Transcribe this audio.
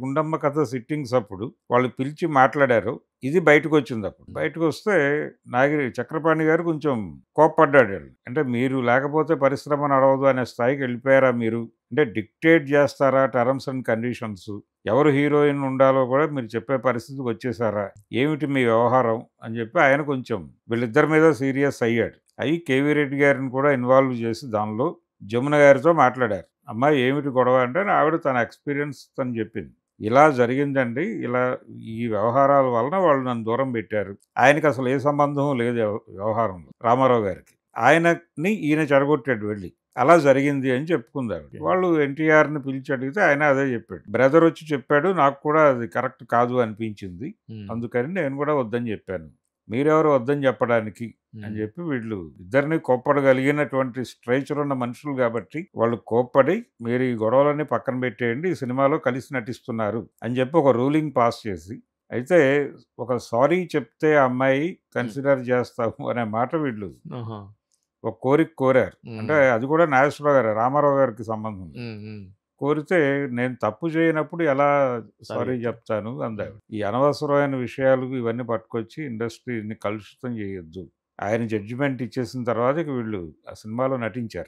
గుండమ్మ కథ సిట్టింగ్స్ అప్పుడు వాళ్ళు పిలిచి మాట్లాడారు. ఇది బయటకొచ్చిందప్పుడు. బయటకొస్తే చక్రపాణి గారు కొంచెం కోప్పడ్డాడు. అంటే మీరు లేకపోతే పరిశ్రమ నడవదు అనే స్థాయికెళ్ళిపోయారా మీరు? అంటే డిక్టేట్ చేస్తారా టర్మ్స్ అండ్ కండిషన్స్? ఎవరు హీరోయిన్ ఉండాలో కూడా మీరు చెప్పే పరిస్థితికొచ్చేసారా? ఏమిటి మీ వ్యవహారం? అని చెప్పి ఆయన కొంచెం వీళ్ళిద్దరి మీద సీరియస్ అయ్యాడు. అయి కేవీ రెడ్డి గారిని కూడా ఇన్వాల్వ్ చేసి దానిలో జమున గారితో మాట్లాడారు. అమ్మాయి ఏమిటి గొడవ అంటే ఆవిడ తన ఎక్స్‌పీరియన్స్ తను చెప్పింది. ఇలా జరిగిందండి. ఇలా ఈ వ్యవహారాల వలన వాళ్ళు నన్ను దూరం పెట్టారు. ఆయనకసలు ఏ సంబంధం లేదు వ్యవహారంలో రామారావు గారికి. ఆయనని ఈయన చెడగొట్టాడు వెళ్లి. అలా జరిగింది అని చెప్పుకుందావిడ. వాళ్ళు ఎన్టీఆర్‌ని పిలిచి అడిగితే ఆయన అదే చెప్పాడు. బ్రదర్ వచ్చి చెప్పాడు. నాకు కూడా అది కరెక్ట్ కాదు అనిపించింది. అందుకని నేను కూడా వద్దని చెప్పాను. మీరెవరు వద్దని చెప్పడానికి అని చెప్పి వీళ్ళు ఇద్దరిని కోప్పడగలిగినటువంటి స్ట్రైచర్ ఉన్న మనుషులు కాబట్టి వాళ్ళు కోప్పడి మీరు ఈ గొడవలన్నీ పక్కన పెట్టేయండి, ఈ సినిమాలో కలిసి నటిస్తున్నారు అని చెప్పి ఒక రూలింగ్ పాస్ చేసి, అయితే ఒక సారీ చెప్తే ఆ అమ్మాయి కన్సిడర్ చేస్తాము అనే మాట వీళ్ళు ఒక కోరిక కోరారు. అంటే అది కూడా నాగేశ్వరరావు గారు, రామారావు గారికి సంబంధం. కోరితే నేను తప్పు చేయనప్పుడు ఎలా సారీ చెప్తాను అందావిడ. ఈ అనవసరమైన విషయాలు ఇవన్నీ పట్టుకొచ్చి ఇండస్ట్రీని కలుషితం చేయొద్దు. ఆయన జడ్జిమెంట్ ఇచ్చేసిన తర్వాత ఇక వీళ్ళు ఆ సినిమాలో నటించారు.